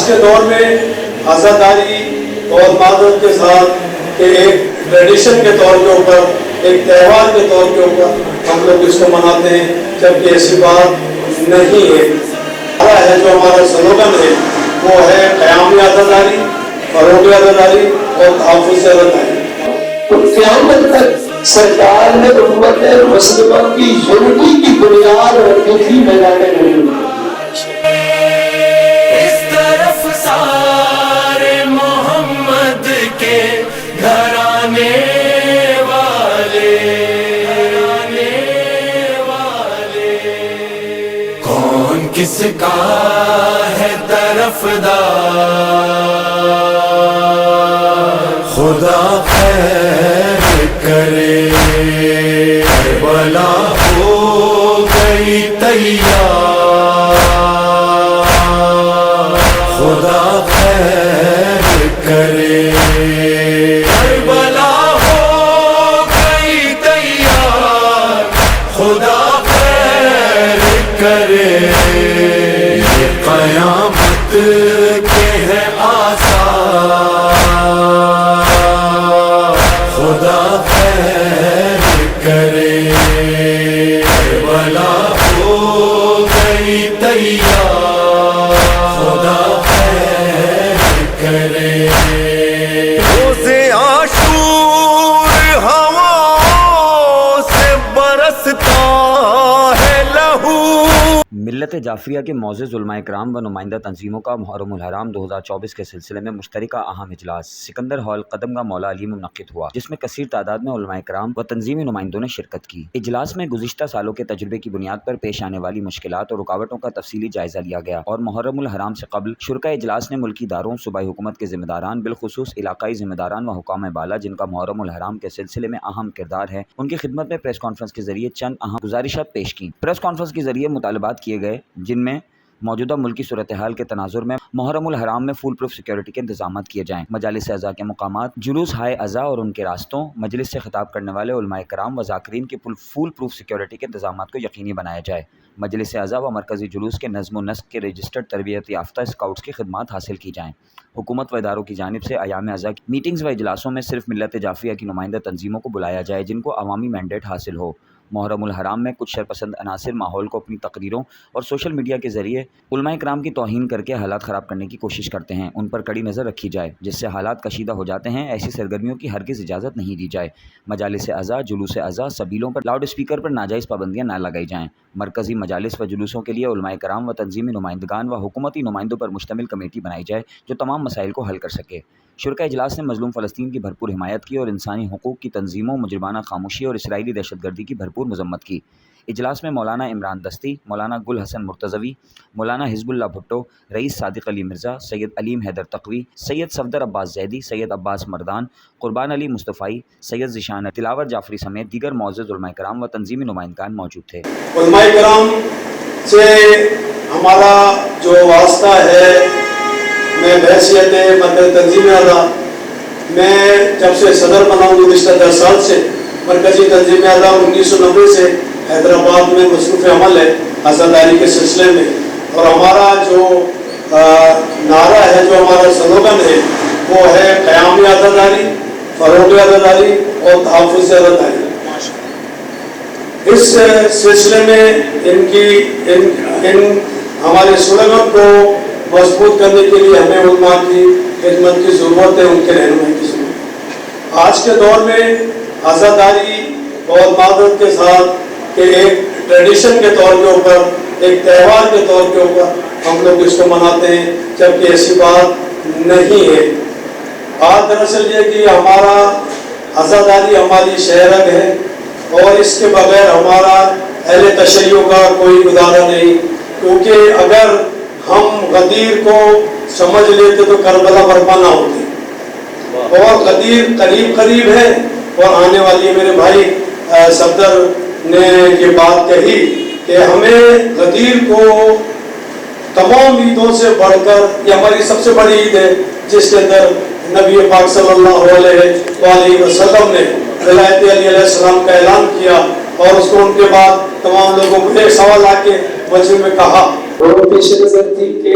کے دور میں عزاداری اور معذرت کے ساتھ کہ ایک ٹریڈیشن کے طور کے اوپر، ایک تہوار کے طور کے اوپر ہم لوگ اس کو مناتے ہیں، جبکہ ایسی بات نہیں ہے۔ جو ہمارا سلوگن ہے وہ ہے قیامی عزاداری، فروغ عزاداری اور تحفظ عزاداری۔ قیامت تک سرکار نے امت مسلمہ کی یونٹی کی بنیاد رکھی تھی میدان نبوی میں۔ اس طرف سارے محمد کے گھرانے والے، کون کس کا ہے طرفدار، خدا خیر کرے، کربلا ہو گئی تیار، خدا خیر کرے، کربلا ہو گئی تیار، خدا خیر کرے، یہ قیامت کے ہے آثار، خدا خیر کرے، کربلا ہو گئی تیار، خدا خیر کرے۔ روز عاشور ہواؤں سے برستا ہے لہو۔ ملت جعفریہ کے معزز علماء کرام و نمائندہ تنظیموں کا محرم الحرام 2024 کے سلسلے میں مشترکہ اہم اجلاس سکندر ہال قدمگاہ مولا علی میں منعقد ہوا، جس میں کثیر تعداد میں علماء کرام و تنظیمی نمائندوں نے شرکت کی۔ اجلاس میں گزشتہ سالوں کے تجربے کی بنیاد پر پیش آنے والی مشکلات اور رکاوٹوں کا تفصیلی جائزہ لیا گیا اور محرم الحرام سے قبل شرکاء اجلاس نے ملکی اداروں، صوبائی حکومت کے ذمہ داران، بالخصوص علاقائی ذمہ داران و حکام بالا جن کا محرم الحرام کے سلسلے میں اہم کردار ہے، ان کی خدمت میں پریس کانفرنس کے ذریعے چند اہم گزارشات پیش کی۔ پریس کانفرنس کے ذریعے مطالبات کیے گئے، جن میں موجودہ ملکی صورتحال کے تناظر میں محرم الحرام میں فول پروف سیکیورٹی کے انتظامات کیے جائیں، مجالس اعضاء کے مقامات، جلوس ہائے اعضاء اور ان کے راستوں، مجلس سے خطاب کرنے والے علماء کرام و ذاکرین کی فول پروف سیکیورٹی کے انتظامات کو یقینی بنایا جائے، مجلس اعضاء و مرکزی جلوس کے نظم و نسق کے رجسٹرڈ تربیت یافتہ اسکاؤٹس کی خدمات حاصل کی جائیں۔ حکومت و اداروں کی جانب سے ایام اعضاء کی میٹنگز و اجلاسوں میں صرف ملت جعفریہ کی نمائندہ تنظیموں کو بلایا جائے جن کو عوامی مینڈیٹ حاصل ہو۔ محرم الحرام میں کچھ شرپسند عناصر ماحول کو اپنی تقریروں اور سوشل میڈیا کے ذریعے علماء کرام کی توہین کر کے حالات خراب کرنے کی کوشش کرتے ہیں، ان پر کڑی نظر رکھی جائے جس سے حالات کشیدہ ہو جاتے ہیں۔ ایسی سرگرمیوں کی ہرگز اجازت نہیں دی جائے۔ مجالس اعضاء، جلوس اعضاء، سبیلوں پر لاؤڈ اسپیکر پر ناجائز پابندیاں نہ لگائی جائیں۔ مرکزی مجالس و جلوسوں کے لیے علماء کرام و تنظیمی نمائندگان و حکومتی نمائندوں پر مشتمل کمیٹی بنائی جائے جو تمام مسائل کو حل کر سکے۔ شرکاء اجلاس نے مظلوم فلسطین کی بھرپور حمایت کی اور انسانی حقوق کی تنظیموں، مجرمانہ خاموشی اور اسرائیلی دہشت گردی کی بھرپور مذمت کی۔ اجلاس میں مولانا عمران دستی، مولانا گل حسن مرتضوی، مولانا حزب اللہ بھٹو، رئیس صادق علی مرزا، سید علیم حیدر تقوی، سید صفدر عباس زیدی، سید عباس مردان، قربان علی مصطفی، سید ذیشان تلاور جعفری سمیت دیگر معزز علماء کرام و تنظیمی نمائندگان موجود تھے۔ علماء کرام سے ہمارا جو واسطہ ہے، میں بحیثیت مرکز تنظیم اعضاء، میں جب سے صدر بنا ہوں گزشتہ 10 سال سے، مرکزی تنظیم اعضاء 1990 سے حیدرآباد میں مصروف عمل ہے عزاداری کے سلسلے میں، اور ہمارا جو نعرہ ہے، جو ہمارا سلوگن ہے وہ ہے قیامی عزاداری، فروغ عزاداری اور تحفظ عزاداری۔ اس سلسلے میں ان ہمارے سلوگن کو مضبوط کرنے کے لیے ہمیں علماء کی خدمت کی ضرورت ہے، ان کے رہنمائی کی ضرورت ہے۔ آج کے دور میں عزاداری اور معذرت کے ساتھ کہ ایک ٹریڈیشن کے طور کے اوپر، ایک تہوار کے طور کے اوپر ہم لوگ اس کو مناتے ہیں، جبکہ ایسی بات نہیں ہے۔ آج دراصل یہ کہ ہمارا عزاداری ہماری شہرت ہے اور اس کے بغیر ہمارا اہل تشیع کا کوئی گزارا نہیں، کیونکہ اگر ہم غدیر کو سمجھ لیتے تو کربلا برپا نہ ہوتی، اور غدیر قریب ہے اور آنے والی میرے بھائی صفدر نے یہ بات کہی کہ ہمیں غدیر کو تمام عیدوں سے بڑھ کر، یہ ہماری سب سے بڑی عید ہے جس کے اندر نبی پاک صلی اللہ علیہ وسلم نے ولایت علی علیہ السلام کا اعلان کیا، اور اس کو ان کے بعد تمام لوگوں کو ایک سوال آ کے مجمع میں کہا، وہ پیش نظر تھی کہ